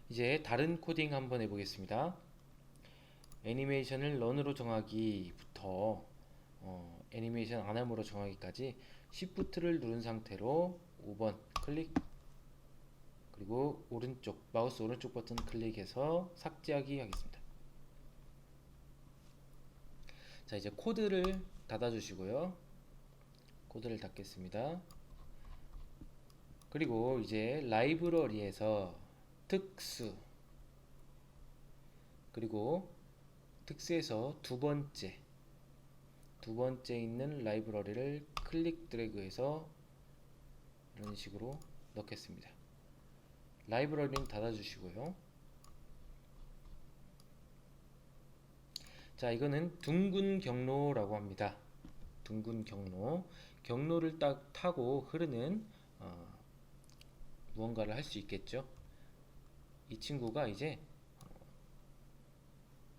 이제 다른 코딩 한번 해보겠습니다. 애니메이션을 런으로 정하기부터 애니메이션 안함으로 정하기까지 Shift를 누른 상태로 5번 클릭, 그리고 마우스 오른쪽 버튼 클릭해서 삭제하기 하겠습니다. 자, 이제 코드를 닫아주시고요. 코드를 닫겠습니다. 그리고 이제 라이브러리에서 특수, 그리고 특수에서 두 번째 있는 라이브러리를 클릭 드래그해서 이런 식으로 넣겠습니다. 라이브러리는 닫아주시고요. 자, 이거는 둥근 경로라고 합니다. 둥근 경로를 딱 타고 흐르는 무언가를 할 수 있겠죠. 이 친구가 이제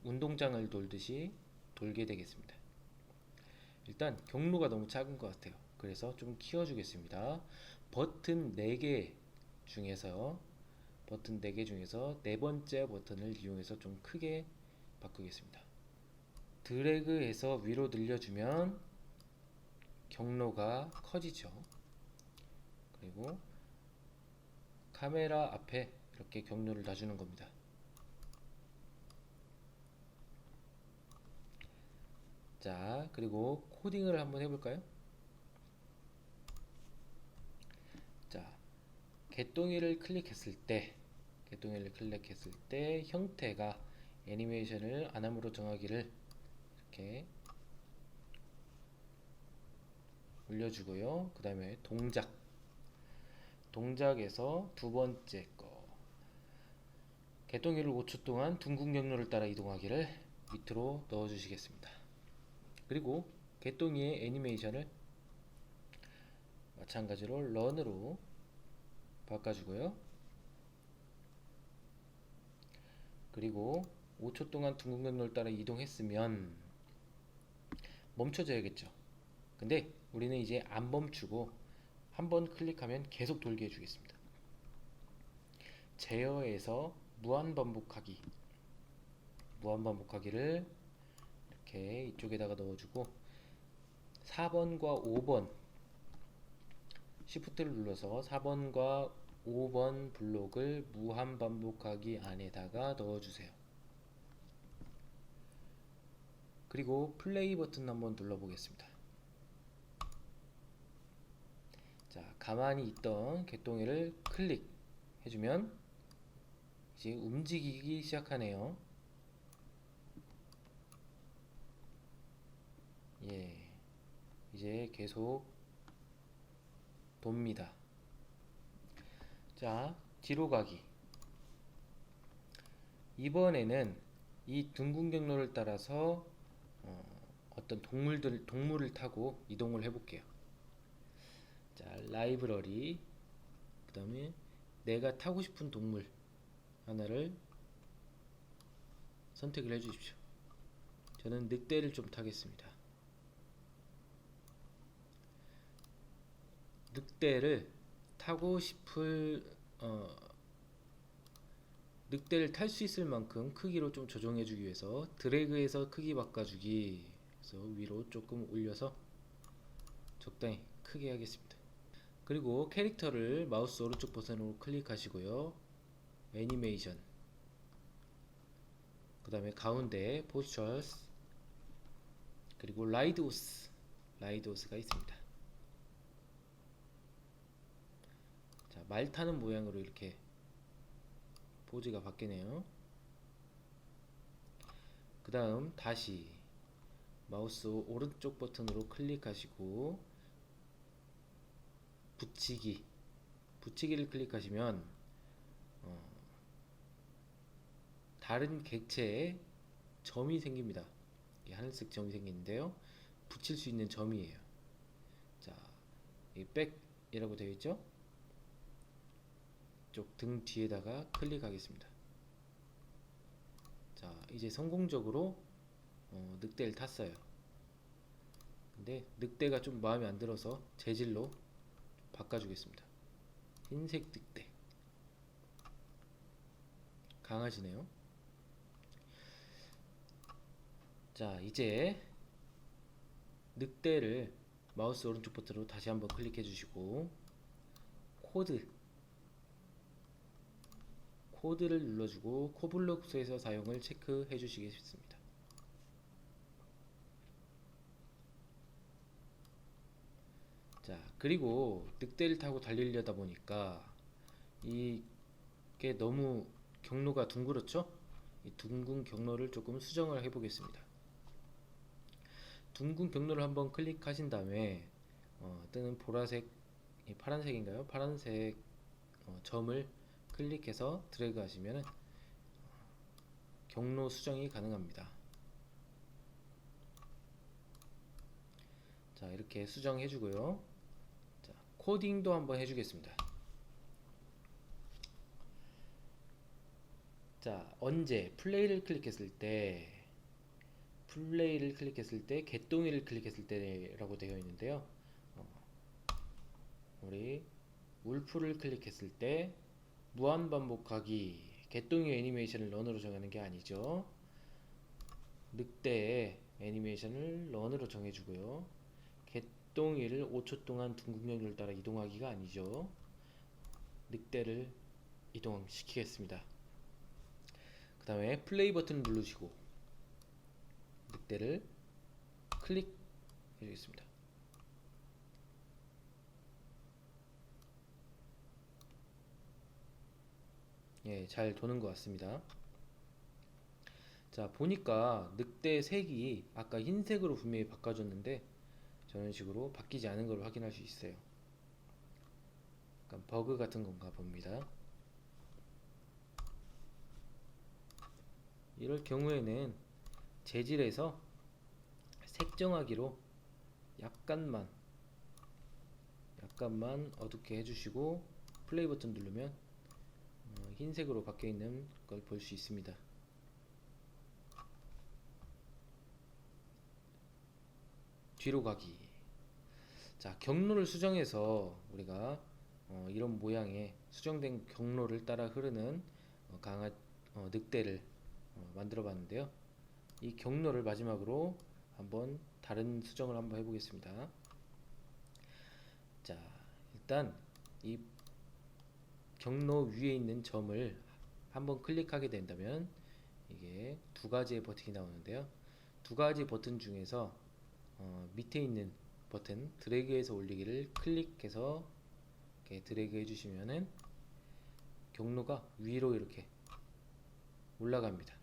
운동장을 돌듯이 돌게 되겠습니다. 일단 경로가 너무 작은 것 같아요. 그래서 좀 키워주겠습니다. 버튼 4개 중에서 네 번째 버튼을 이용해서 좀 크게 바꾸겠습니다. 드래그해서 위로 늘려주면 경로가 커지죠. 그리고 카메라 앞에 이렇게 경로를 놔주는 겁니다. 자, 그리고 코딩을 한번 해볼까요? 자, 개똥이를 클릭했을 때 형태가 애니메이션을 안함으로 정하기를 이렇게 올려주고요. 그 다음에 동작에서 두 번째 거, 개똥이를 5초 동안 둥근 경로를 따라 이동하기를 밑으로 넣어주시겠습니다. 그리고 개똥이의 애니메이션을 마찬가지로 런으로 바꿔주고요. 그리고 5초 동안 둥근 경로를 따라 이동했으면 멈춰져야겠죠. 근데 우리는 이제 안 멈추고 한번 클릭하면 계속 돌게 해주겠습니다. 제어에서 무한반복하기를 이렇게 이쪽에다가 넣어주고 4번과 5번 Shift를 눌러서 4번과 5번 블록을 무한반복하기 안에다가 넣어주세요. 그리고 플레이 버튼 한번 눌러보겠습니다. 자, 가만히 있던 개똥이를 클릭해주면 이제 움직이기 시작하네요. 예, 이제 계속 돕니다. 자, 뒤로 가기. 이번에는 이 둥근 경로를 따라서 어떤 동물을 타고 이동을 해볼게요. 자, 라이브러리, 그 다음에 내가 타고 싶은 동물 하나를 선택을 해 주십시오. 저는 늑대를 좀 타겠습니다. 늑대를 타고 싶을 늑대를 탈 수 있을 만큼 크기로 좀 조정해 주기 위해서 드래그해서 크기 바꿔주기, 그래서 위로 조금 올려서 적당히 크게 하겠습니다. 그리고 캐릭터를 마우스 오른쪽 버튼으로 클릭하시고요. 애니메이션, 그 다음에 가운데 포스처스, 그리고 라이드호스가 있습니다. 자, 말 타는 모양으로 이렇게 포즈가 바뀌네요. 그 다음 다시 마우스 오른쪽 버튼으로 클릭하시고 붙이기를 클릭하시면 다른 객체에 점이 생깁니다. 하늘색 점이 생기는데요, 붙일 수 있는 점이에요. 자, 이 백이라고 되어 있죠? 이쪽 등 뒤에다가 클릭하겠습니다. 자, 이제 성공적으로 늑대를 탔어요. 근데 늑대가 좀 마음에 안 들어서 재질로 바꿔주겠습니다. 흰색 늑대. 강아지네요. 자, 이제 늑대를 마우스 오른쪽 버튼으로 다시 한번 클릭해 주시고 코드를 눌러주고 코블록스에서 사용을 체크해 주시겠습니다. 자, 그리고 늑대를 타고 달리려다 보니까 이게 너무 경로가 둥그렇죠? 이 둥근 경로를 조금 수정을 해 보겠습니다. 둥근 경로를 한번 클릭하신 다음에 뜨는 보라색, 파란색인가요? 파란색 점을 클릭해서 드래그 하시면 경로 수정이 가능합니다. 자, 이렇게 수정해 주고요. 자, 코딩도 한번 해주겠습니다. 자, 언제 플레이를 클릭했을 때 개똥이를 클릭했을 때라고 되어 있는데요. 우리 울프를 클릭했을 때 무한 반복하기 개똥이 애니메이션을 런으로 정하는 게 아니죠. 늑대의 애니메이션을 런으로 정해주고요. 개똥이를 5초 동안 둥근 경로를 따라 이동하기가 아니죠. 늑대를 이동시키겠습니다. 그 다음에 플레이 버튼을 누르시고 늑대를 클릭해 주겠습니다. 예, 잘 도는 것 같습니다. 자, 보니까 늑대 색이 아까 흰색으로 분명히 바꿔줬는데 저런 식으로 바뀌지 않은 걸 확인할 수 있어요. 약간 버그 같은 건가 봅니다. 이럴 경우에는 재질에서 색정하기로 약간만 어둡게 해주시고 플레이 버튼 누르면 흰색으로 바뀌어 있는 걸 볼 수 있습니다. 뒤로 가기. 자, 경로를 수정해서 우리가 이런 모양의 수정된 경로를 따라 흐르는 늑대를 만들어 봤는데요. 이 경로를 마지막으로 한번 다른 수정을 한번 해보겠습니다. 자, 일단 이 경로 위에 있는 점을 한번 클릭하게 된다면 이게 두 가지의 버튼이 나오는데요. 두 가지 버튼 중에서 밑에 있는 버튼 드래그해서 올리기를 클릭해서 이렇게 드래그 해주시면은 경로가 위로 이렇게 올라갑니다.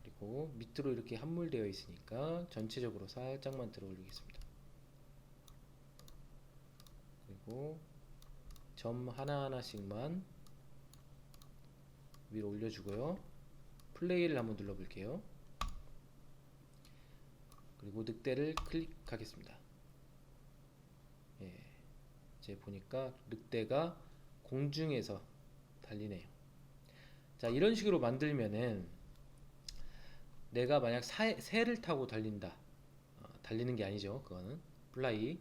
그리고 밑으로 이렇게 함몰되어 있으니까 전체적으로 살짝만 들어 올리겠습니다. 그리고 점 하나하나씩만 위로 올려주고요. 플레이를 한번 눌러볼게요. 그리고 늑대를 클릭하겠습니다. 예, 이제 보니까 늑대가 공중에서 달리네요. 자, 이런 식으로 만들면은 내가 만약 새를 타고 달린다. 달리는 게 아니죠. 그거는 플라이.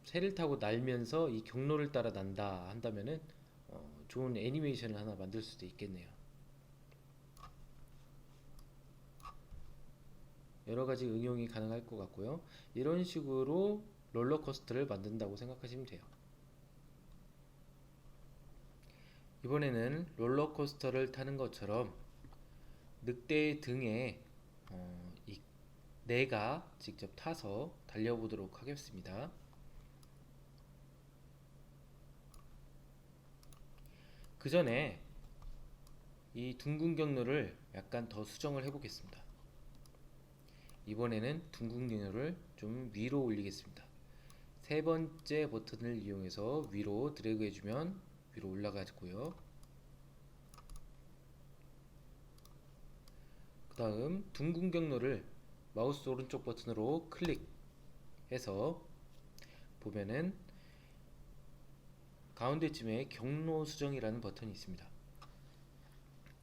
새를 타고 날면서 이 경로를 따라 난다 한다면은 좋은 애니메이션을 하나 만들 수도 있겠네요. 여러가지 응용이 가능할 것 같고요. 이런 식으로 롤러코스터를 만든다고 생각하시면 돼요. 이번에는 롤러코스터를 타는 것처럼 늑대의 등에 내가 직접 타서 달려보도록 하겠습니다. 그 전에 이 둥근 경로를 약간 더 수정을 해보겠습니다. 이번에는 둥근 경로를 좀 위로 올리겠습니다. 세 번째 버튼을 이용해서 위로 드래그 해주면 위로 올라가고요. 그 다음 둥근 경로를 마우스 오른쪽 버튼으로 클릭해서 보면은 가운데쯤에 경로 수정이라는 버튼이 있습니다.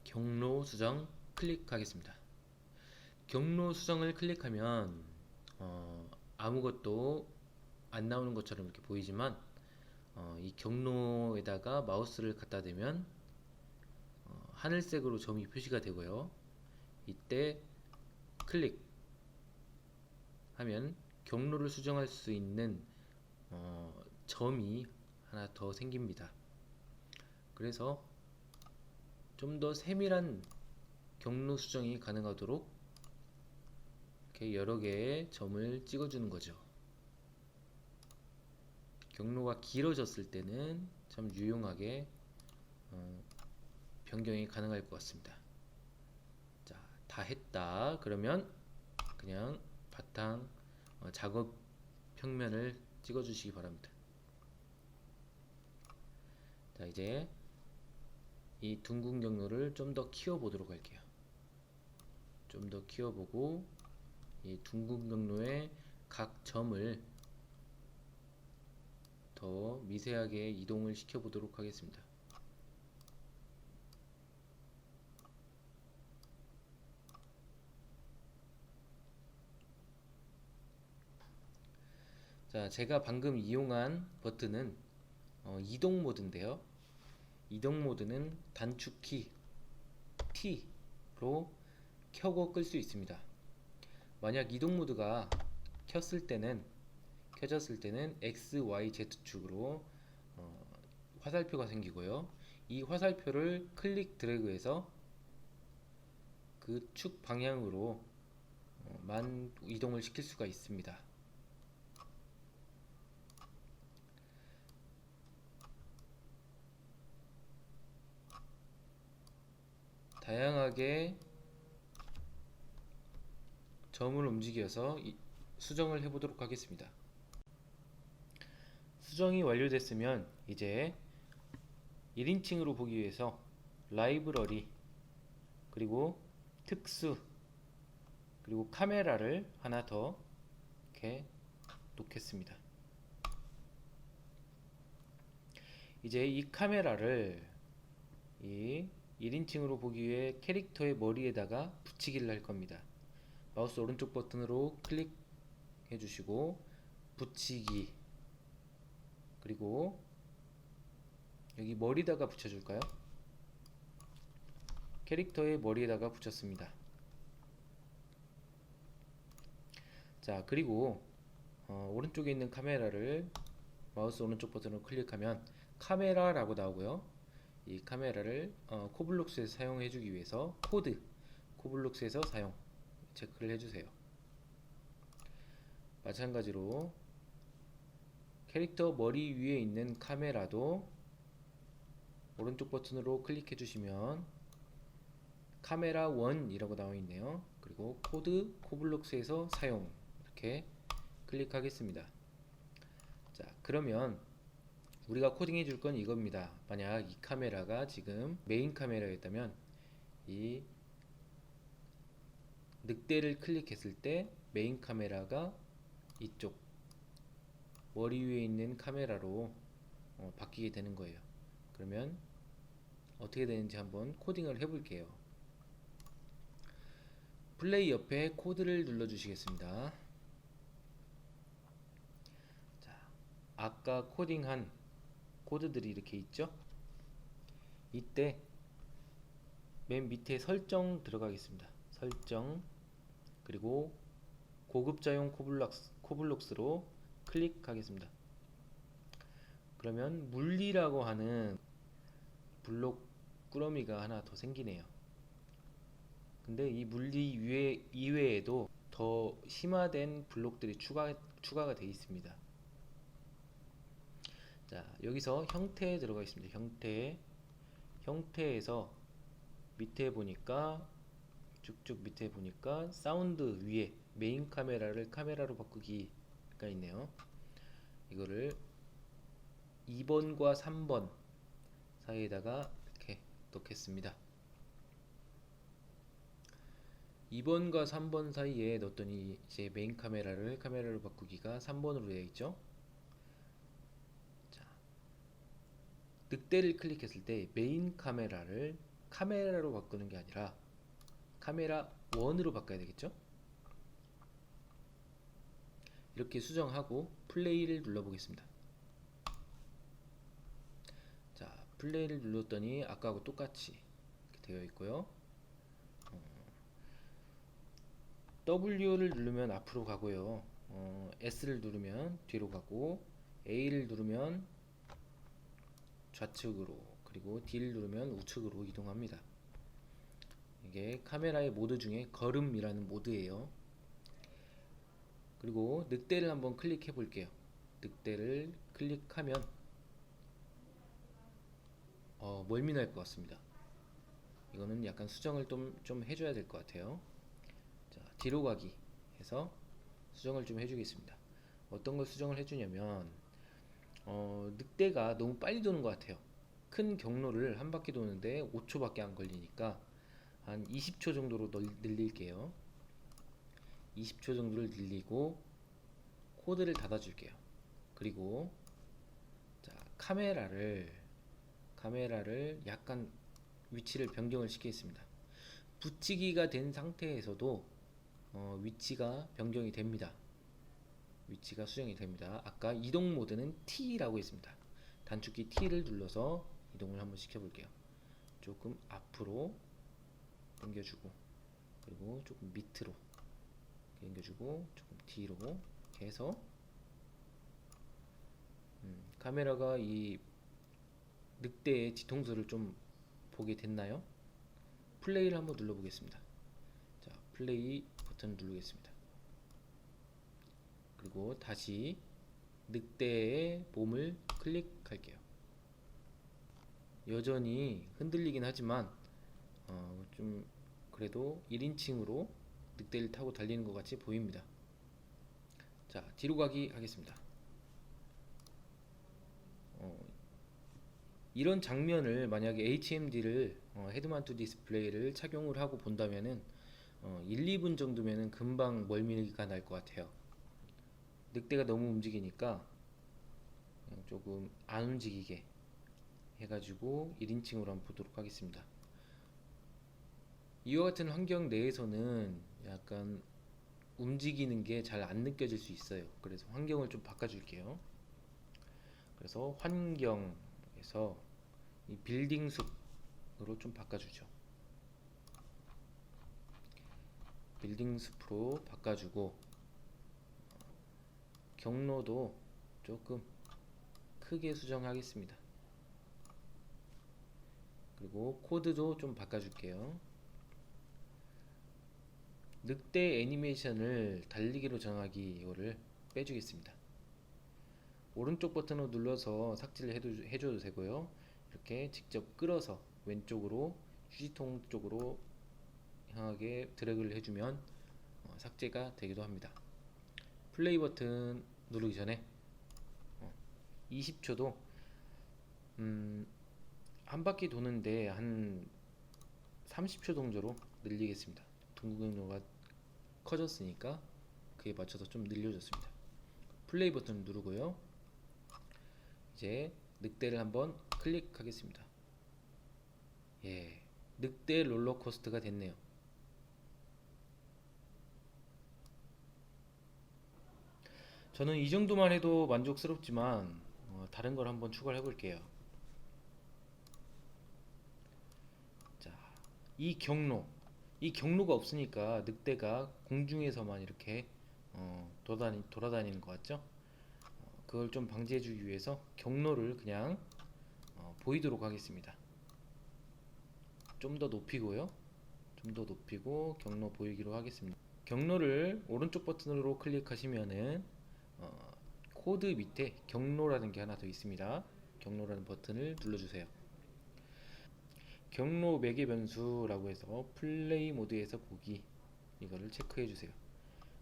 경로 수정 클릭하겠습니다. 경로 수정을 클릭하면 아무것도 안 나오는 것처럼 이렇게 보이지만 이 경로에다가 마우스를 갖다 대면 하늘색으로 점이 표시가 되고요. 이때 클릭하면 경로를 수정할 수 있는 점이 하나 더 생깁니다. 그래서 좀 더 세밀한 경로 수정이 가능하도록 이렇게 여러 개의 점을 찍어주는 거죠. 경로가 길어졌을 때는 참 유용하게 변경이 가능할 것 같습니다. 자, 다 했다. 그러면 그냥 바탕 작업 평면을 찍어 주시기 바랍니다. 자, 이제 이 둥근 경로를 좀 더 키워 보도록 할게요. 좀 더 키워보고 이 둥근 경로의 각 점을 더 미세하게 이동을 시켜 보도록 하겠습니다. 자, 제가 방금 이용한 버튼은 이동 모드인데요. 이동 모드는 단축키 T로 켜고 끌 수 있습니다. 만약 이동 모드가 켜졌을 때는 X, Y, Z축으로 화살표가 생기고요. 이 화살표를 클릭 드래그해서 그 축 방향으로 만 이동을 시킬 수가 있습니다. 다양하게 점을 움직여서 수정을 해보도록 하겠습니다. 수정이 완료됐으면 이제 1인칭으로 보기 위해서 라이브러리 그리고 특수 그리고 카메라를 하나 더 이렇게 놓겠습니다. 이제 이 카메라를 이 1인칭으로 보기 위해 캐릭터의 머리에다가 붙이기를 할 겁니다. 마우스 오른쪽 버튼으로 클릭해 주시고 붙이기 그리고 여기 머리다가 붙여줄까요? 캐릭터의 머리에다가 붙였습니다. 자, 그리고 오른쪽에 있는 카메라를 마우스 오른쪽 버튼으로 클릭하면 카메라라고 나오고요. 이 카메라를 코블록스에서 사용해주기 위해서 코드 코블록스에서 사용 체크를 해주세요. 마찬가지로 캐릭터 머리 위에 있는 카메라도 오른쪽 버튼으로 클릭해 주시면 카메라 1이라고 나와 있네요. 그리고 코드 코블록스에서 사용 이렇게 클릭하겠습니다. 자, 그러면 우리가 코딩해 줄 건 이겁니다. 만약 이 카메라가 지금 메인 카메라였다면 이 늑대를 클릭했을 때 메인 카메라가 이쪽 머리 위에 있는 카메라로 바뀌게 되는 거예요. 그러면 어떻게 되는지 한번 코딩을 해볼게요. 플레이 옆에 코드를 눌러 주시겠습니다. 자, 아까 코딩한 코드들이 이렇게 있죠? 이때 맨 밑에 설정 들어가겠습니다. 설정 그리고 고급자용 코블록스로 클릭하겠습니다. 그러면 물리라고 하는 블록 꾸러미가 하나 더 생기네요. 근데 이 물리 이외에도 더 심화된 블록들이 추가가 되어 있습니다. 자, 여기서 형태에 들어가 있습니다. 형태에서 밑에 보니까 쭉쭉 밑에 보니까 사운드 위에 메인 카메라를 카메라로 바꾸기가 있네요. 이거를 2번과 3번 사이에다가 이렇게 넣겠습니다. 2번과 3번 사이에 넣었더니 이제 메인 카메라를 카메라로 바꾸기가 3번으로 되어 있죠. 자, 늑대를 클릭했을 때 메인 카메라를 카메라로 바꾸는 게 아니라 카메라 1으로 바꿔야 되겠죠. 이렇게 수정하고 플레이를 눌러 보겠습니다. 자, 플레이를 눌렀더니 아까하고 똑같이 이렇게 되어 있고요. W를 누르면 앞으로 가고요. S를 누르면 뒤로 가고, A를 누르면 좌측으로, 그리고 D를 누르면 우측으로 이동합니다. 이게 카메라의 모드 중에 걸음이라는 모드예요. 그리고 늑대를 한번 클릭해 볼게요. 늑대를 클릭하면 멀미날 것 같습니다. 이거는 약간 수정을 좀 해줘야 될 것 같아요. 자, 뒤로 가기 해서 수정을 좀 해주겠습니다. 어떤 걸 수정을 해주냐면 늑대가 너무 빨리 도는 것 같아요. 큰 경로를 한 바퀴 도는데 5초밖에 안 걸리니까 한 20초 정도로 늘릴게요. 20초 정도를 늘리고 코드를 닫아줄게요. 그리고 자, 카메라를 약간 위치를 변경을 시키겠습니다. 붙이기가 된 상태에서도 위치가 변경이 됩니다. 위치가 수정이 됩니다. 아까 이동 모드는 T라고 했습니다. 단축키 T를 눌러서 이동을 한번 시켜볼게요. 조금 앞으로 당겨주고, 그리고 조금 밑으로 당겨주고, 조금 뒤로 이렇게 해서 카메라가 이 늑대의 뒤통수를 좀 보게 됐나요? 플레이를 한번 눌러보겠습니다. 자, 플레이 버튼 누르겠습니다. 그리고 다시 늑대의 몸을 클릭할게요. 여전히 흔들리긴 하지만 좀 그래도 1인칭으로 늑대를 타고 달리는 것 같이 보입니다. 자, 뒤로 가기 하겠습니다. 이런 장면을 만약에 HMD를 헤드마운트 디스플레이를 착용을 하고 본다면은 1, 2분 정도면은 금방 멀미가 날 것 같아요. 늑대가 너무 움직이니까 그냥 조금 안 움직이게 해가지고 1인칭으로 한번 보도록 하겠습니다. 이와 같은 환경 내에서는 약간 움직이는 게 잘 안 느껴질 수 있어요. 그래서 환경을 좀 바꿔줄게요. 그래서 환경에서 이 빌딩 숲으로 좀 바꿔주죠. 빌딩 숲으로 바꿔주고, 경로도 조금 크게 수정하겠습니다. 그리고 코드도 좀 바꿔줄게요. 늑대 애니메이션을 달리기로 정하기, 이거를 빼주겠습니다. 오른쪽 버튼을 눌러서 삭제를 해줘도 되고요. 이렇게 직접 끌어서 왼쪽으로 휴지통 쪽으로 향하게 드래그를 해주면 삭제가 되기도 합니다. 플레이 버튼 누르기 전에 20초도 한 바퀴 도는데 한 30초 정도로 늘리겠습니다. 동경로가 커졌으니까 그에 맞춰서 좀 늘려줬습니다. 플레이 버튼 누르고요. 이제 늑대를 한번 클릭하겠습니다. 예, 늑대 롤러코스터가 됐네요. 저는 이 정도만 해도 만족스럽지만 다른 걸 한번 추가를 해볼게요. 자, 이 경로가 없으니까 늑대가 공중에서만 이렇게 돌아다니는 것 같죠? 그걸 좀 방지해주기 위해서 경로를 그냥 보이도록 하겠습니다. 좀 더 높이고요. 좀 더 높이고 경로 보이기로 하겠습니다. 경로를 오른쪽 버튼으로 클릭하시면은 코드 밑에 경로라는 게 하나 더 있습니다. 경로라는 버튼을 눌러주세요. 경로 매개 변수라고 해서 플레이 모드에서 보기, 이거를 체크해 주세요.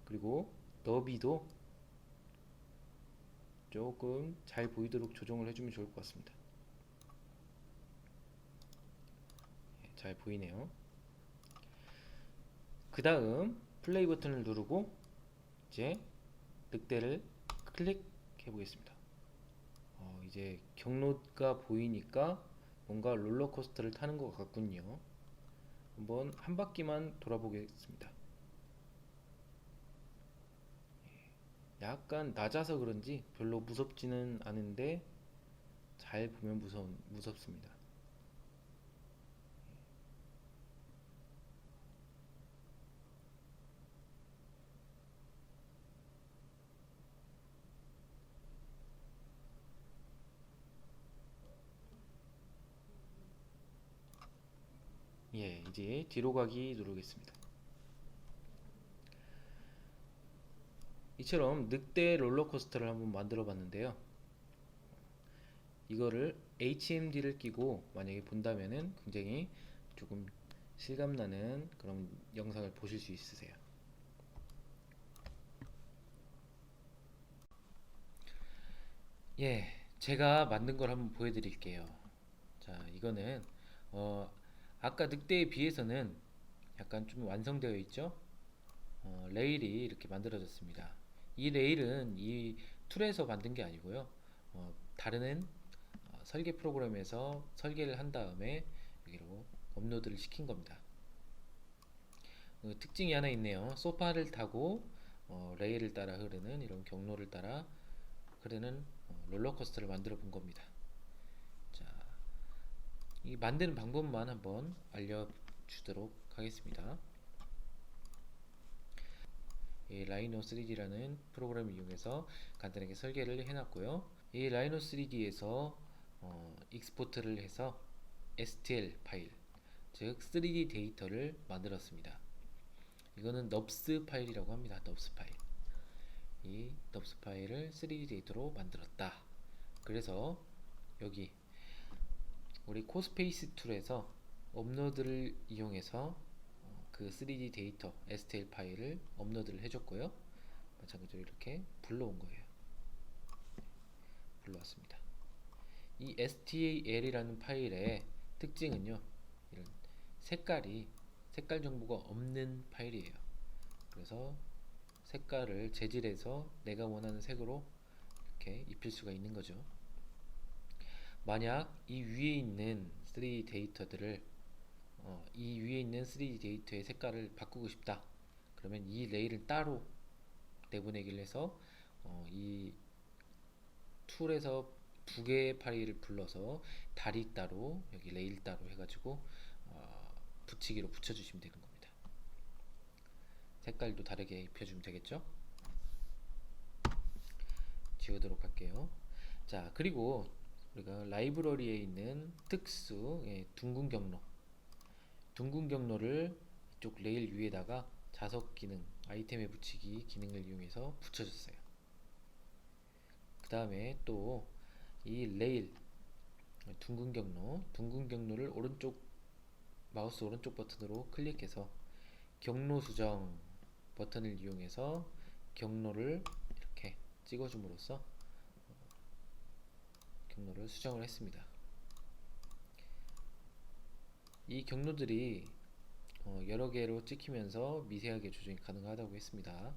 그리고 너비도 조금 잘 보이도록 조정을 해주면 좋을 것 같습니다. 잘 보이네요. 그 다음 플레이 버튼을 누르고 이제 늑대를 클릭해 보겠습니다. 이제 경로가 보이니까 뭔가 롤러코스터를 타는 것 같군요. 한번 한 바퀴만 돌아보겠습니다. 약간 낮아서 그런지 별로 무섭지는 않은데 잘 보면 무섭습니다. 예, 이제 뒤로 가기 누르겠습니다. 이처럼 늑대 롤러코스터를 한번 만들어 봤는데요. 이거를 HMD를 끼고 만약에 본다면은 굉장히 조금 실감나는 그런 영상을 보실 수 있으세요. 예, 제가 만든 걸 한번 보여드릴게요. 자, 이거는 아까 늑대에 비해서는 약간 좀 완성되어 있죠? 레일이 이렇게 만들어졌습니다. 이 레일은 이 툴에서 만든 게 아니고요. 다른 설계 프로그램에서 설계를 한 다음에 여기로 업로드를 시킨 겁니다. 특징이 하나 있네요. 소파를 타고 레일을 따라 흐르는 이런 경로를 따라 흐르는 롤러코스터를 만들어 본 겁니다. 자, 이 만드는 방법만 한번 알려주도록 하겠습니다. 이 라이노 3D라는 프로그램을 이용해서 간단하게 설계를 해놨고요. 이 라이노 3D에서 익스포트를 해서 STL 파일, 즉 3D 데이터를 만들었습니다. 이거는 nubs 파일이라고 합니다. nubs 파일. 이 nubs 파일을 3D 데이터로 만들었다. 그래서 여기 우리 코스페이스 툴에서 업로드를 이용해서 그 3D 데이터 STL 파일을 업로드를 해줬고요. 마찬가지로 이렇게 불러온 거예요. 불러왔습니다. 이 STL이라는 파일의 특징은요, 이런 색깔 정보가 없는 파일이에요. 그래서 색깔을 재질해서 내가 원하는 색으로 이렇게 입힐 수가 있는 거죠. 만약 이 위에 있는 3D 데이터들을 이 위에 있는 3D 데이터의 색깔을 바꾸고 싶다. 그러면 이 레일을 따로 내보내기를 해서 이 툴에서 두 개의 파일을 불러서 다리 따로 여기 레일 따로 해가지고 붙이기로 붙여주시면 되는 겁니다. 색깔도 다르게 입혀주면 되겠죠? 지우도록 할게요. 자, 그리고 우리가 라이브러리에 있는 특수 둥근 경로를 이쪽 레일 위에다가 자석 기능, 아이템에 붙이기 기능을 이용해서 붙여줬어요. 그 다음에 또 이 레일 둥근 경로를 마우스 오른쪽 버튼으로 클릭해서 경로 수정 버튼을 이용해서 경로를 이렇게 찍어줌으로써 경로를 수정을 했습니다. 이 경로들이 여러 개로 찍히면서 미세하게 조정이 가능하다고 했습니다.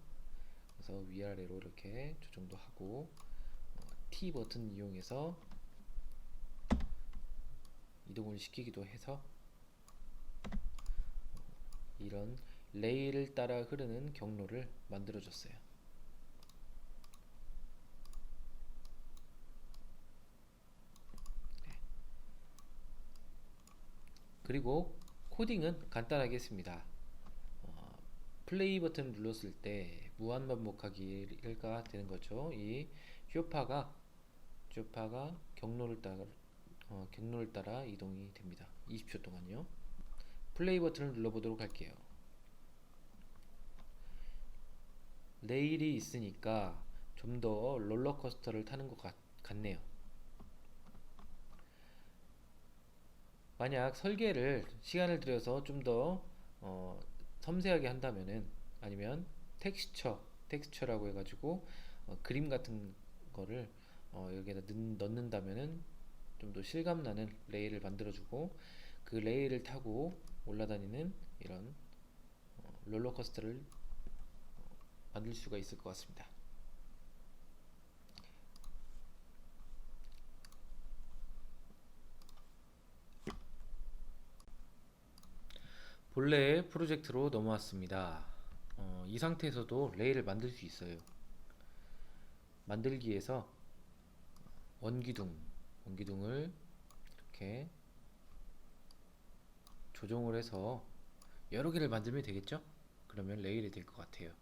그래서 위아래로 이렇게 조정도 하고 T 버튼 이용해서 이동을 시키기도 해서 이런 레일을 따라 흐르는 경로를 만들어 줬어요. 그리고 코딩은 간단하게 했습니다. 플레이 버튼을 눌렀을 때 무한 반복하기가 되는 거죠. 이 쇼파가 경로를 따라 이동이 됩니다. 20초 동안요. 플레이 버튼을 눌러보도록 할게요. 레일이 있으니까 좀 더 롤러코스터를 타는 것 같네요. 만약 설계를 시간을 들여서 좀 더 섬세하게 한다면은 아니면 텍스처라고 해가지고 그림 같은 거를 여기에다 넣는다면은 좀 더 실감나는 레일을 만들어주고 그 레일을 타고 올라다니는 이런 롤러코스터를 만들 수가 있을 것 같습니다. 본래의 프로젝트로 넘어왔습니다. 이 상태에서도 레일을 만들 수 있어요. 만들기에서 원기둥을 이렇게 조정을 해서 여러 개를 만들면 되겠죠? 그러면 레일이 될 것 같아요.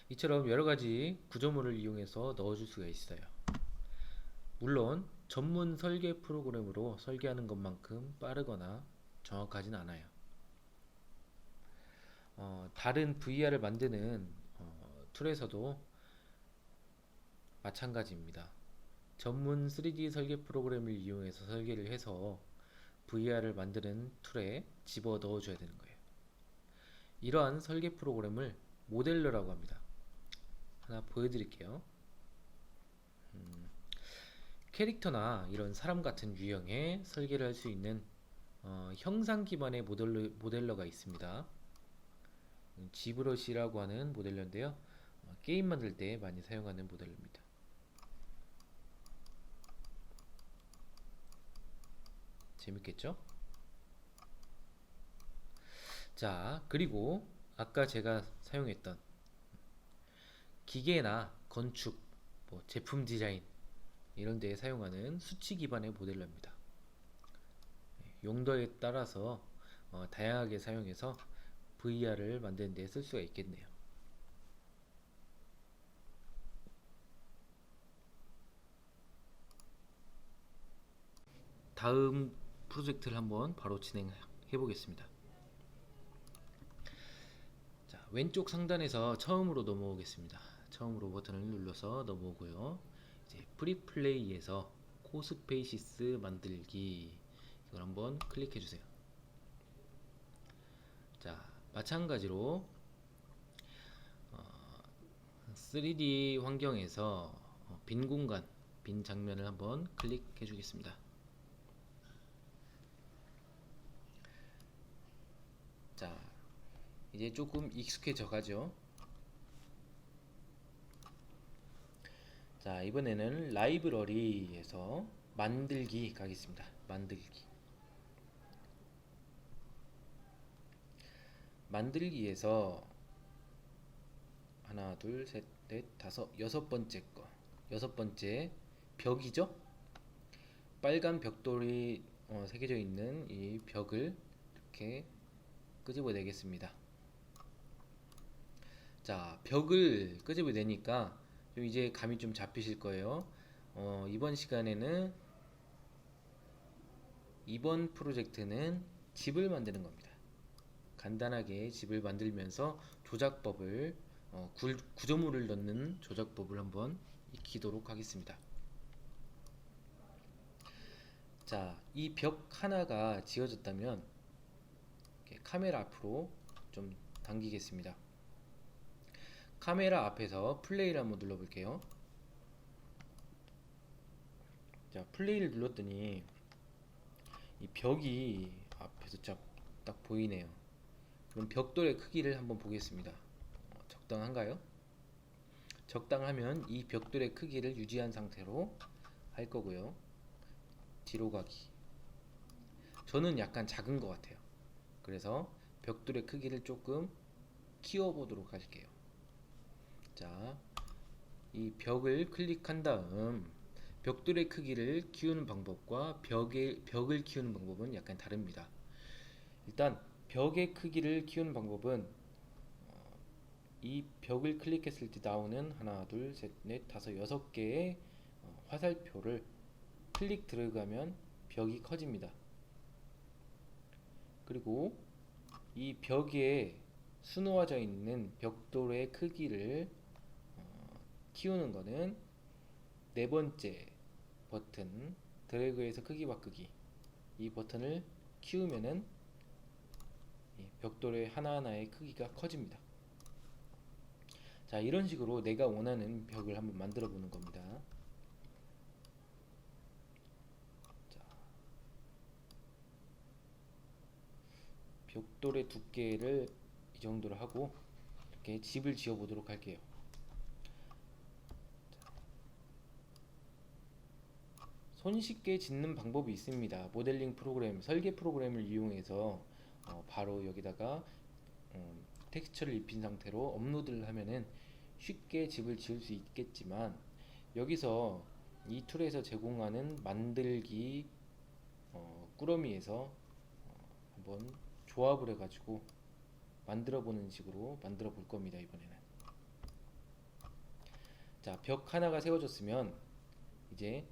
이처럼 여러 가지 구조물을 이용해서 넣어줄 수가 있어요. 물론 전문 설계 프로그램으로 설계하는 것만큼 빠르거나 정확하진 않아요. 다른 VR을 만드는 툴에서도 마찬가지입니다. 전문 3D 설계 프로그램을 이용해서 설계를 해서 VR을 만드는 툴에 집어 넣어줘야 되는 거예요. 이러한 설계 프로그램을 모델러라고 합니다. 하나 보여드릴게요. 캐릭터나 이런 사람 같은 유형의 설계를 할 수 있는 형상 기반의 모델러가 있습니다. 지브러시라고 하는 모델러인데요. 게임 만들 때 많이 사용하는 모델러입니다. 재밌겠죠? 자, 그리고 아까 제가 사용했던 기계나 건축, 제품 디자인 이런 데에 사용하는 수치 기반의 모델러입니다. 용도에 따라서 다양하게 사용해서 VR을 만드는 데 쓸 수가 있겠네요. 다음 프로젝트를 한번 바로 진행해 보겠습니다. 자, 왼쪽 상단에서 처음으로 넘어오겠습니다. 처음으로 버튼을 눌러서 넘어오고요. 이제 프리플레이에서 코스페이시스 만들기 이걸 한번 클릭해 주세요. 자, 마찬가지로 3D 환경에서 빈 공간, 빈 장면을 한번 클릭해 주겠습니다. 자, 이제 조금 익숙해져 가죠. 자, 이번에는 라이브러리에서 만들기 가겠습니다. 만들기에서 하나, 둘, 셋, 넷, 다섯, 여섯 번째 여섯 번째 벽이죠? 빨간 벽돌이 새겨져 있는 이 벽을 이렇게 끄집어내겠습니다. 자, 벽을 끄집어내니까 좀 이제 감이 좀 잡히실 거예요. 이번 시간에는 이번 프로젝트는 집을 만드는 겁니다. 간단하게 집을 만들면서 조작법을 구조물을 넣는 조작법을 한번 익히도록 하겠습니다. 자, 이 벽 하나가 지어졌다면 카메라 앞으로 좀 당기겠습니다. 카메라 앞에서 플레이를 한번 눌러볼게요. 자, 플레이를 눌렀더니 이 벽이 앞에서 딱 보이네요. 그럼 벽돌의 크기를 한번 보겠습니다. 적당한가요? 적당하면 이 벽돌의 크기를 유지한 상태로 할 거고요. 뒤로 가기. 저는 약간 작은 것 같아요. 그래서 벽돌의 크기를 조금 키워보도록 할게요. 자, 이 벽을 클릭한 다음 벽돌의 크기를 키우는 방법과 벽을 키우는 방법은 약간 다릅니다. 일단 벽의 크기를 키우는 방법은 이 벽을 클릭했을 때 나오는 하나, 둘, 셋, 넷, 다섯, 여섯 개의 화살표를 클릭 들어가면 벽이 커집니다. 그리고 이 벽에 수놓아져 있는 벽돌의 크기를 키우는 거는 네 번째 버튼 드래그해서 크기 바꾸기 이 버튼을 키우면은 벽돌의 하나하나의 크기가 커집니다. 자, 이런 식으로 내가 원하는 벽을 한번 만들어 보는 겁니다. 자, 벽돌의 두께를 이 정도로 하고 이렇게 집을 지어 보도록 할게요. 손쉽게 짓는 방법이 있습니다. 모델링 프로그램, 설계 프로그램을 이용해서 바로 여기다가 텍스처를 입힌 상태로 업로드를 하면은 쉽게 집을 지을 수 있겠지만 여기서 이 툴에서 제공하는 만들기 꾸러미에서 한번 조합을 해가지고 만들어 보는 식으로 만들어 볼 겁니다. 이번에는. 자, 벽 하나가 세워졌으면 이제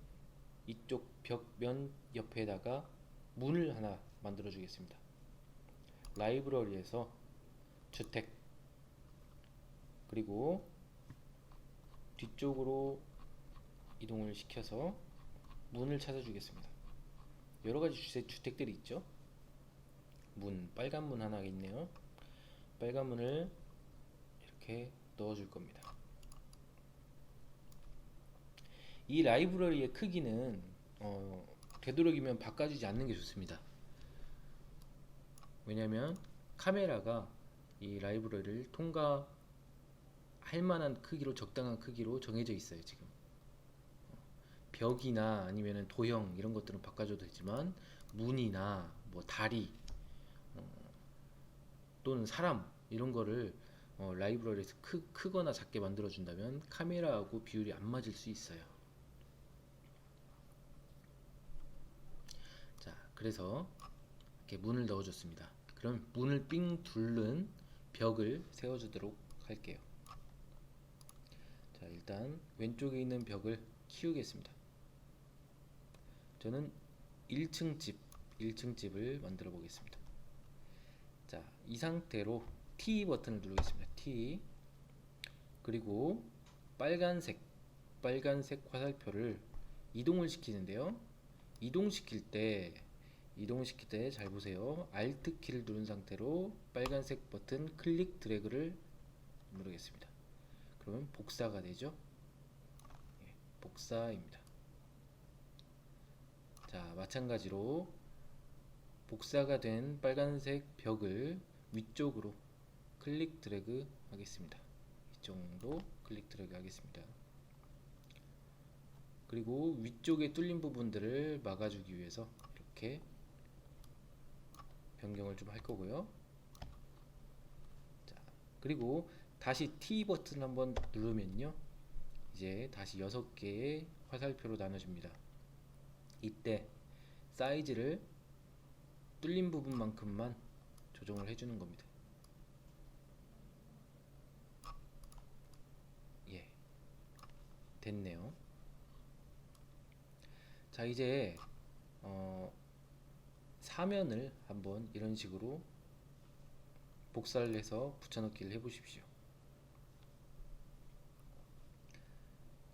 이쪽 벽면 옆에다가 문을 하나 만들어 주겠습니다. 라이브러리에서 주택, 그리고 뒤쪽으로 이동을 시켜서 문을 찾아주겠습니다. 여러가지 주택들이 있죠. 문, 빨간 문 하나 있네요. 빨간 문을 이렇게 넣어줄 겁니다. 이 라이브러리의 크기는 되도록이면 바꿔주지 않는 게 좋습니다. 왜냐면 카메라가 이 라이브러리를 통과할 만한 크기로, 적당한 크기로 정해져 있어요. 지금 벽이나 아니면은 도형 이런 것들은 바꿔줘도 되지만 문이나 뭐 다리 또는 사람 이런 거를 라이브러리에서 크거나 작게 만들어 준다면 카메라하고 비율이 안 맞을 수 있어요. 자, 그래서 이렇게 문을 넣어줬습니다. 그럼 문을 삥 둘른 벽을 세워주도록 할게요. 자, 일단 왼쪽에 있는 벽을 키우겠습니다. 저는 1층 집을 만들어 보겠습니다. 자, 이 상태로 T 버튼을 누르겠습니다. T. 그리고 빨간색 화살표를 이동을 시키는데요. 이동시킬 때 잘 보세요. Alt 키를 누른 상태로 빨간색 버튼 클릭 드래그를 누르겠습니다. 그러면 복사가 되죠. 예, 복사입니다. 자, 마찬가지로 복사가 된 빨간색 벽을 위쪽으로 클릭 드래그 하겠습니다. 이 정도 클릭 드래그 하겠습니다. 그리고 위쪽에 뚫린 부분들을 막아주기 위해서 이렇게 변경을 좀 할 거고요. 자, 그리고 다시 T 버튼 한번 누르면요, 이제 다시 6개의 화살표로 나눠줍니다. 이때 사이즈를 뚫린 부분만큼만 조정을 해주는 겁니다. 예, 됐네요. 자, 이제 사면을 한번 이런 식으로 복사를 해서 붙여넣기를 해보십시오.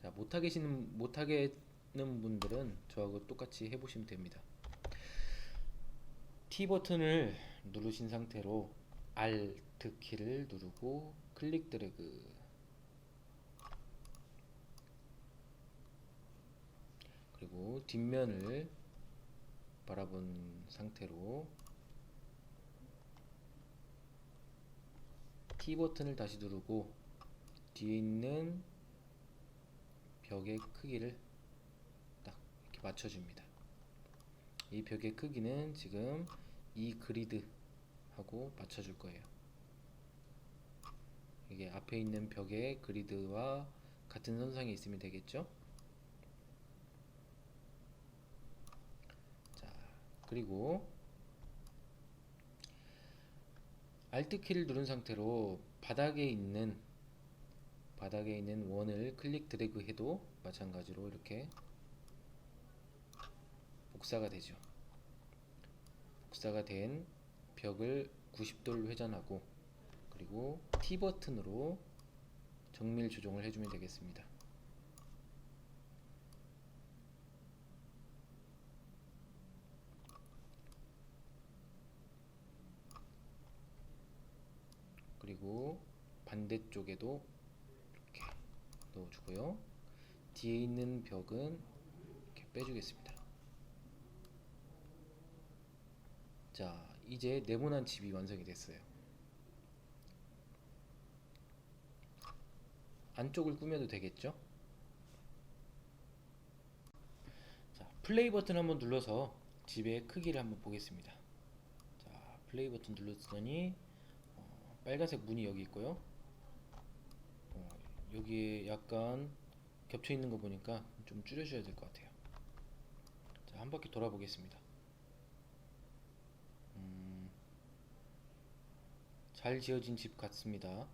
자, 못하겠는 분들은 저하고 똑같이 해보시면 됩니다. T 버튼을 누르신 상태로 Alt 키를 누르고 클릭 드래그, 그리고 뒷면을 바라본 상태로 T 버튼을 다시 누르고 뒤에 있는 벽의 크기를 딱 이렇게 맞춰줍니다. 이 벽의 크기는 지금 이 그리드하고 맞춰줄 거예요. 이게 앞에 있는 벽의 그리드와 같은 선상에 있으면 되겠죠? 자, 그리고 Alt 키를 누른 상태로 바닥에 있는 원을 클릭 드래그 해도 마찬가지로 이렇게 복사가 되죠. 복사가 된 벽을 90도를 회전하고, 그리고 T 버튼으로 정밀 조정을 해주면 되겠습니다. 그리고 반대쪽에도 이렇게 넣어주고요. 뒤에 있는 벽은 이렇게 빼주겠습니다. 자, 이제 네모난 집이 완성이 됐어요. 안쪽을 꾸며도 되겠죠? 자, 플레이 버튼 한번 눌러서 집의 크기를 한번 보겠습니다. 자, 플레이 버튼 눌렀더니 빨간색 문이 여기 있고요. 여기에 약간 겹쳐 있는 거 보니까 좀 줄여줘야 될 것 같아요. 자, 한 바퀴 돌아보겠습니다. 잘 지어진 집 같습니다.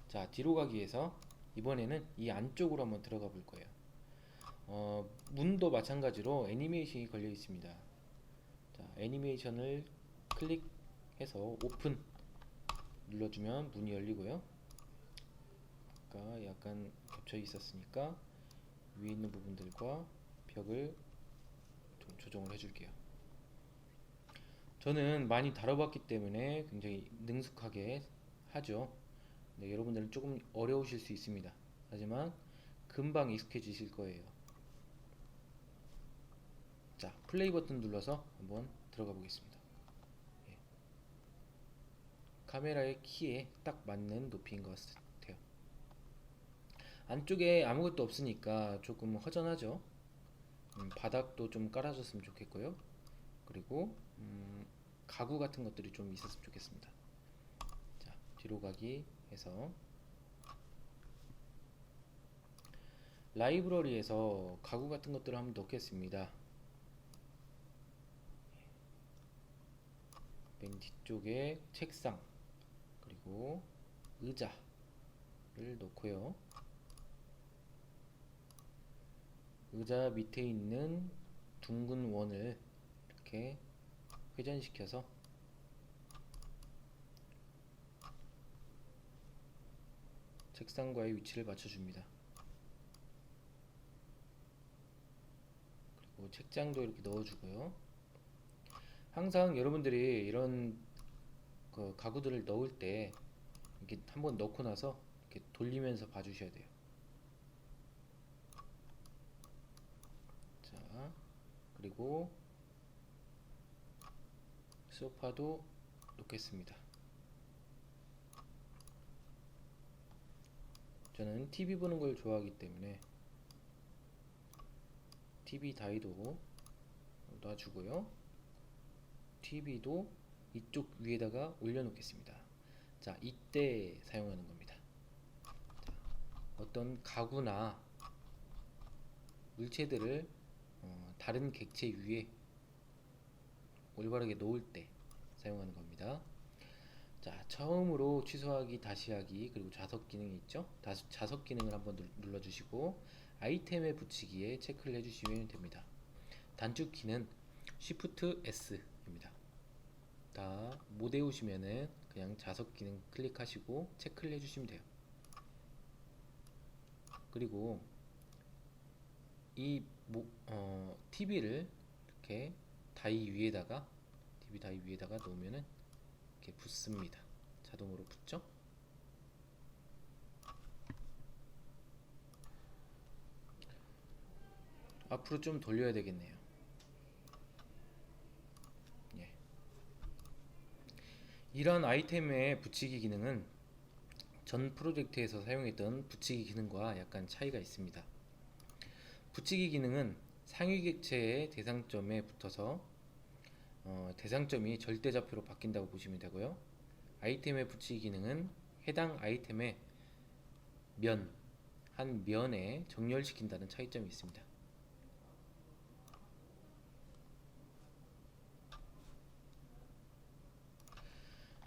자, 뒤로 가기 위해서 이번에는 이 안쪽으로 한번 들어가 볼 거예요. 문도 마찬가지로 애니메이션이 걸려 있습니다. 자, 애니메이션을 클릭해서 오픈 눌러주면 문이 열리고요. 아까 약간 겹쳐 있었으니까 위에 있는 부분들과 벽을 좀 조정을 해줄게요. 저는 많이 다뤄봤기 때문에 굉장히 능숙하게 하죠. 네, 여러분들은 조금 어려우실 수 있습니다. 하지만 금방 익숙해지실 거예요. 자, 플레이 버튼 눌러서 한번 들어가 보겠습니다. 예. 카메라의 키에 딱 맞는 높이인 것 같아요. 안쪽에 아무것도 없으니까 조금 허전하죠. 바닥도 좀 깔아줬으면 좋겠고요. 그리고 가구 같은 것들이 좀 있었으면 좋겠습니다. 자, 뒤로 가기 해서 라이브러리에서 가구 같은 것들을 한번 넣겠습니다. 맨 뒤쪽에 책상 그리고 의자를 놓고요. 의자 밑에 있는 둥근 원을 이렇게 회전시켜서 책상과의 위치를 맞춰줍니다. 그리고 책장도 이렇게 넣어주고요. 항상 여러분들이 이런 그 가구들을 넣을 때 이렇게 한번 넣고 나서 이렇게 돌리면서 봐주셔야 돼요. 자, 그리고 소파도 놓겠습니다. 저는 TV 보는 걸 좋아하기 때문에 TV 다이도 놔주고요. TV도 이쪽 위에다가 올려놓겠습니다. 자, 이때 사용하는 겁니다. 자, 어떤 가구나 물체들을 다른 객체 위에 올바르게 놓을 때 사용하는 겁니다. 자, 처음으로 취소하기, 다시 하기, 그리고 좌석 기능이 있죠. 좌석 기능을 한번 눌러주시고 아이템에 붙이기에 체크를 해주시면 됩니다. 단축 키는 Shift S입니다. 다 못 외우시면은 그냥 좌석 기능 클릭하시고 체크를 해주시면 돼요. 그리고 이 TV를 이렇게 TV 다이 위에다가 놓으면은 이렇게 붙습니다. 자동으로 붙죠? 앞으로 좀 돌려야 되겠네요. 예. 이런 아이템의 붙이기 기능은 전 프로젝트에서 사용했던 붙이기 기능과 약간 차이가 있습니다. 붙이기 기능은 상위 객체의 대상점에 붙어서 대상점이 절대좌표로 바뀐다고 보시면 되고요. 아이템의 붙이기 기능은 해당 아이템의 한 면에 정렬시킨다는 차이점이 있습니다.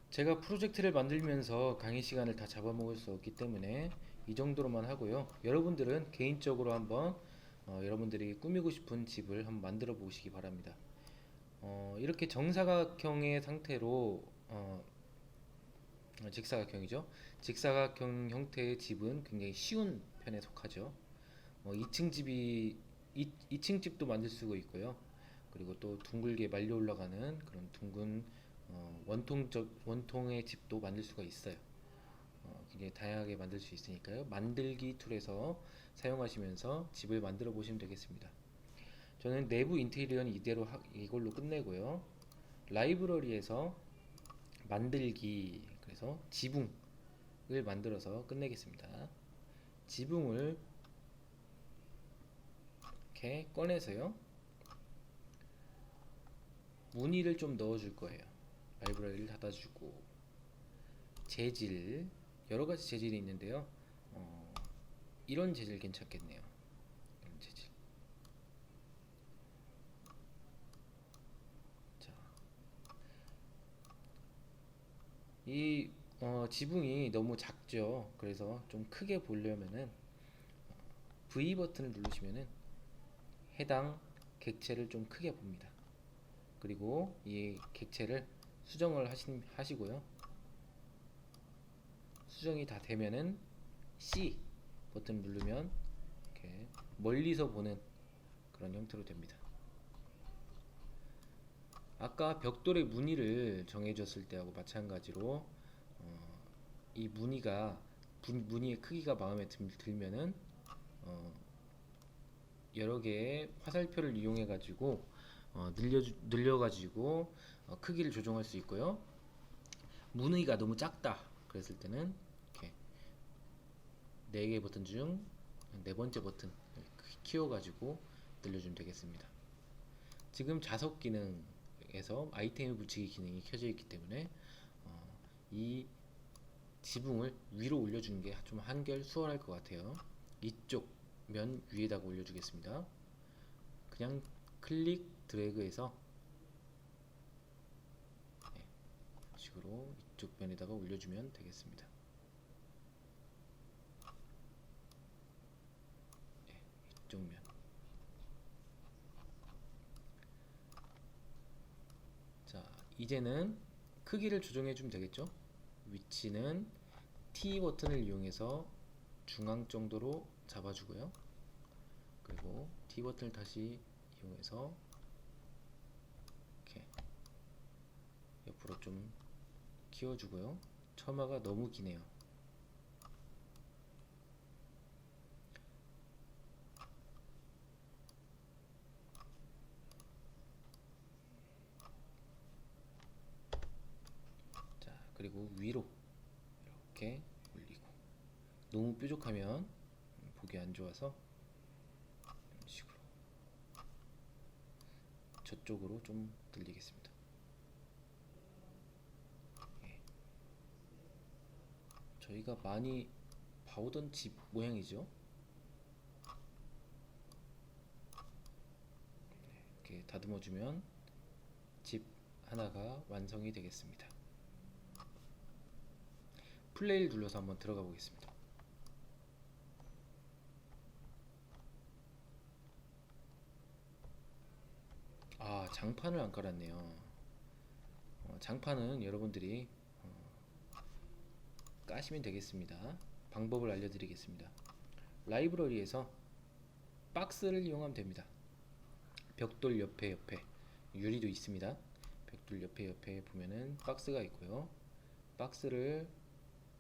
제가 프로젝트를 만들면서 강의 시간을 다 잡아먹을 수 없기 때문에 이 정도로만 하고요. 여러분들은 개인적으로 한번 여러분들이 꾸미고 싶은 집을 한번 만들어 보시기 바랍니다. 이렇게 정사각형의 상태로 직사각형이죠. 직사각형 형태의 집은 굉장히 쉬운 편에 속하죠. 2층 집이 2층 집도 만들 수가 있고요. 그리고 또 둥글게 말려 올라가는 그런 둥근 원통의 집도 만들 수가 있어요. 굉장히 다양하게 만들 수 있으니까요. 만들기 툴에서 사용하시면서 집을 만들어 보시면 되겠습니다. 저는 내부 인테리어는 이걸로 끝내고요. 라이브러리에서 만들기, 그래서 지붕을 만들어서 끝내겠습니다. 지붕을 이렇게 꺼내서요. 무늬를 좀 넣어줄 거예요. 라이브러리를 닫아주고 재질, 여러가지 재질이 있는데요. 이런 재질 괜찮겠네요. 이런 재질. 자, 이 지붕이 너무 작죠. 그래서 좀 크게 보려면은 V 버튼을 누르시면은 해당 객체를 좀 크게 봅니다. 그리고 이 객체를 수정을 하시고요. 수정이 다 되면은 C 버튼 누르면 이렇게 멀리서 보는 그런 형태로 됩니다. 아까 벽돌의 무늬를 정해줬을 때하고 마찬가지로 이 무늬의 크기가 마음에 들면은 여러 개의 화살표를 이용해 가지고 늘려 가지고 크기를 조정할 수 있고요. 무늬가 너무 작다 그랬을 때는 이렇게 4개 버튼 중 4번째 버튼 키워 가지고 늘려주면 되겠습니다. 지금 자석 기능에서 아이템을 붙이기 기능이 켜져 있기 때문에 이 지붕을 위로 올려주는 게 좀 한결 수월할 것 같아요. 이쪽 면 위에다가 올려주겠습니다. 그냥 클릭 드래그해서 이런 식으로 이쪽 면에다가 올려주면 되겠습니다. 이쪽 면. 자, 이제는 크기를 조정해 주면 되겠죠? 위치는 T 버튼을 이용해서 중앙 정도로 잡아주고요. 그리고 T 버튼을 다시 이용해서 이렇게 옆으로 좀 키워주고요. 처마가 너무 기네요. 자, 그리고 위로 이렇게 올리고, 너무 뾰족하면 보기 안 좋아서 이런 식으로 저쪽으로 좀 늘리겠습니다. 저희가 많이 봐오던 집 모양이죠. 이렇게 다듬어주면 집 하나가 완성이 되겠습니다. 플레이를 눌러서 한번 들어가 보겠습니다. 아, 장판을 안 깔았네요. 장판은 여러분들이 까시면 되겠습니다. 방법을 알려드리겠습니다. 라이브러리에서 박스를 이용하면 됩니다. 벽돌 옆에 유리도 있습니다. 벽돌 옆에 보면은 박스가 있고요. 박스를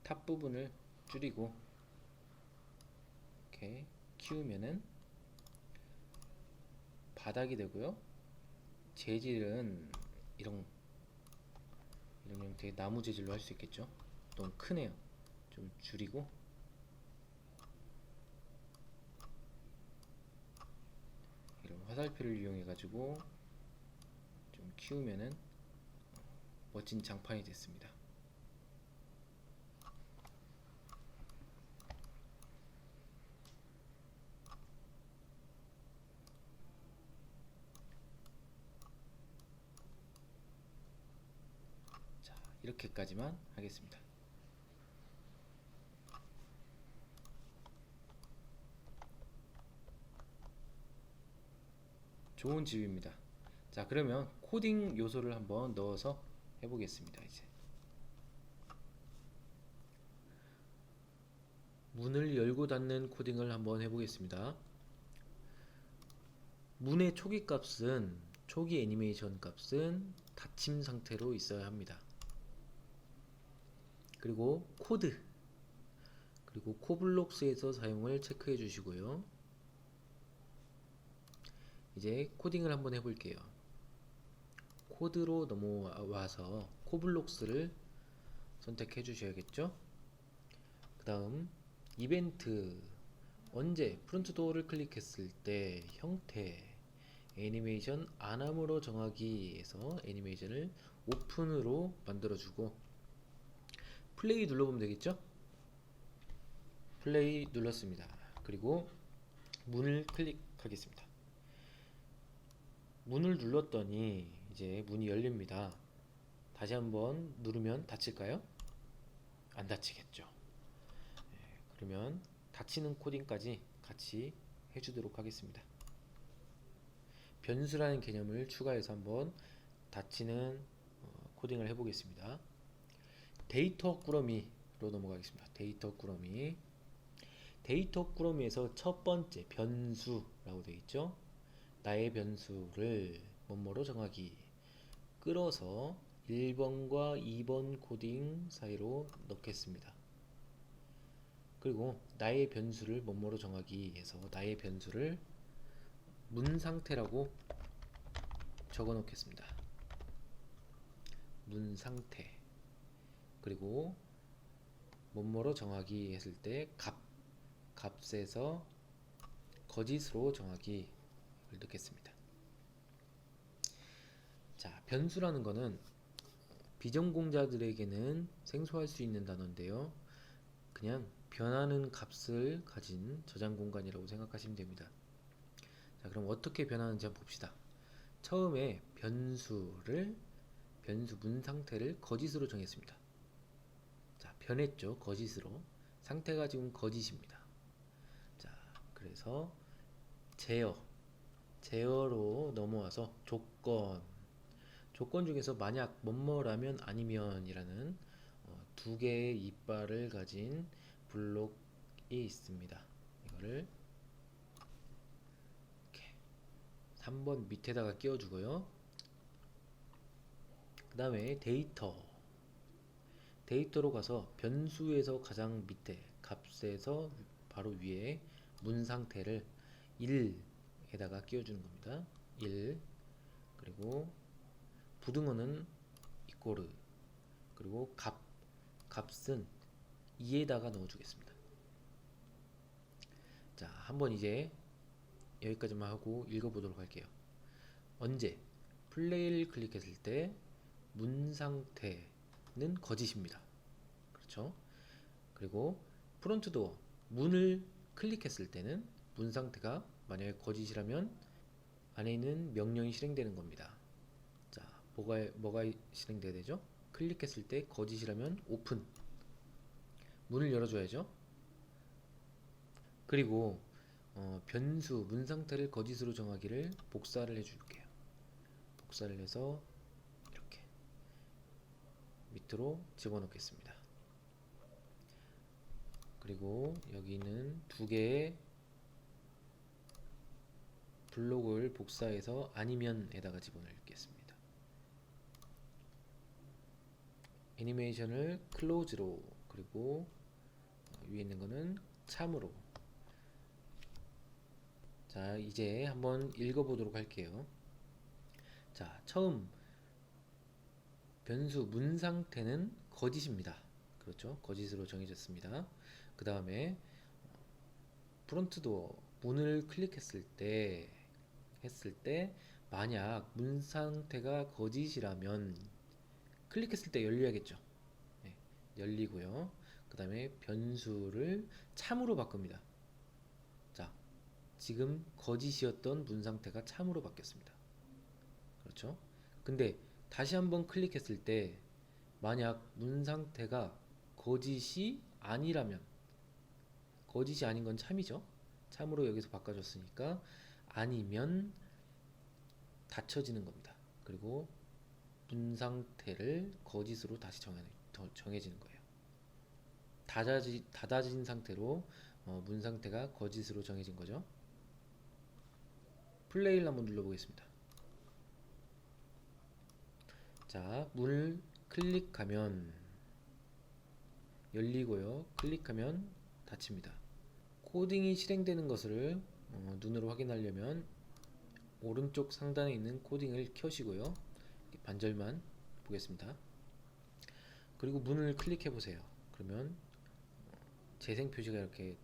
탑 부분을 줄이고 이렇게 키우면은 바닥이 되고요. 재질은 이런 형태의 나무 재질로 할 수 있겠죠. 너무 크네요. 좀 줄이고 이런 화살표를 이용해 가지고 좀 키우면은 멋진 장판이 됐습니다. 자, 이렇게까지만 하겠습니다. 좋은 집입니다. 자, 그러면 코딩 요소를 한번 넣어서 해보겠습니다. 이제 문을 열고 닫는 코딩을 한번 해보겠습니다. 문의 초기 애니메이션 값은 닫힘 상태로 있어야 합니다. 그리고 코드, 그리고 코블록스에서 사용을 체크해 주시고요. 이제 코딩을 한번 해볼게요. 코드로 넘어와서 코블록스를 선택해 주셔야겠죠. 그 다음 이벤트, 언제 프론트 도어를 클릭했을 때 형태 애니메이션 안함으로 정하기에서 애니메이션을 오픈으로 만들어주고, 플레이 눌러보면 되겠죠. 플레이 눌렀습니다. 그리고 문을 클릭하겠습니다. 문을 눌렀더니 이제 문이 열립니다. 다시 한번 누르면 닫힐까요? 안 닫히겠죠. 그러면 닫히는 코딩까지 같이 해주도록 하겠습니다. 변수라는 개념을 추가해서 한번 닫히는 코딩을 해보겠습니다. 데이터 꾸러미로 넘어가겠습니다. 데이터 꾸러미. 데이터 꾸러미에서 첫 번째 변수라고 되어 있죠. 나의 변수를 뭐뭐로 정하기. 끌어서 1번과 2번 코딩 사이로 넣겠습니다. 그리고 나의 변수를 뭐뭐로 정하기 해서 나의 변수를 문 상태라고 적어 놓겠습니다. 문 상태. 그리고 뭐뭐로 정하기 했을 때 값에서 거짓으로 정하기를 넣겠습니다. 자, 변수라는 거는 비전공자들에게는 생소할 수 있는 단어인데요. 그냥 변하는 값을 가진 저장 공간이라고 생각하시면 됩니다. 자, 그럼 어떻게 변하는지 한번 봅시다. 처음에 변수 문 상태를 거짓으로 정했습니다. 자, 변했죠. 거짓으로. 상태가 지금 거짓입니다. 자, 그래서 제어로 넘어와서 조건 중에서 만약 뭐뭐라면 아니면이라는 두 개의 이빨을 가진 블록이 있습니다. 이거를 이렇게 3번 밑에다가 끼워주고요. 그 다음에 데이터로 가서 변수에서 가장 밑에 값에서 바로 위에 문 상태를 1에다가 끼워주는 겁니다. 1. 그리고 부등호는 이꼬르. 그리고 값은 2에다가 넣어주겠습니다. 자, 한번 이제 여기까지만 하고 읽어보도록 할게요. 언제 플레이를 클릭했을 때 문 상태는 거짓입니다. 그렇죠? 그리고 프론트 도어 문을 클릭했을 때는 문 상태가 만약에 거짓이라면 안에 있는 명령이 실행되는 겁니다. 자, 뭐가 실행돼야 되죠? 클릭했을 때 거짓이라면 오픈. 문을 열어줘야죠. 그리고 변수 문 상태를 거짓으로 정하기를 복사를 해줄게요. 복사를 해서 이렇게 밑으로 집어넣겠습니다. 그리고 여기는 두 개의 블록을 복사해서 아니면에다가 집어넣겠습니다. 애니메이션을 클로즈로, 그리고 위에 있는 거는 참으로. 자, 이제 한번 읽어보도록 할게요. 자, 처음 변수 문 상태는 거짓입니다. 그렇죠? 거짓으로 정해졌습니다. 그 다음에 프론트 도어 문을 클릭했을 때 만약 문 상태가 거짓이라면 클릭했을 때 열려야겠죠. 네, 열리고요. 그 다음에 변수를 참으로 바꿉니다. 자, 지금 거짓이었던 문 상태가 참으로 바뀌었습니다. 그렇죠? 근데 다시 한번 클릭했을 때 만약 문 상태가 거짓이 아니라면, 거짓이 아닌 건 참이죠. 참으로 여기서 바꿔줬으니까 아니면 닫혀지는 겁니다. 그리고 문 상태를 거짓으로 다시 정해지는 거예요. 닫아진 상태로 문 상태가 거짓으로 정해진 거죠. 플레이를 한번 눌러보겠습니다. 자, 문을 클릭하면 열리고요. 클릭하면 닫힙니다. 코딩이 실행되는 것을 눈으로 확인하려면 오른쪽 상단에 있는 코딩을 켜시고요. 반절만 보겠습니다. 그리고 문을 클릭해 보세요. 그러면 재생 표시가 이렇게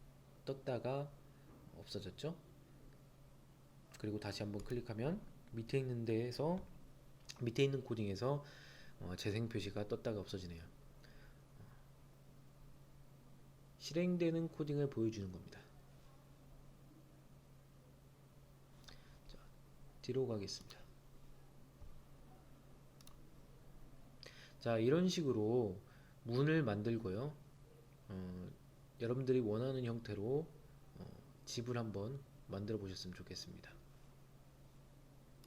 떴다가 없어졌죠. 그리고 다시 한번 클릭하면 밑에 있는 코딩에서 재생 표시가 떴다가 없어지네요. 실행되는 코딩을 보여주는 겁니다. 자, 뒤로 가겠습니다. 자, 이런 식으로 문을 만들고요. 여러분들이 원하는 형태로 집을 한번 만들어 보셨으면 좋겠습니다.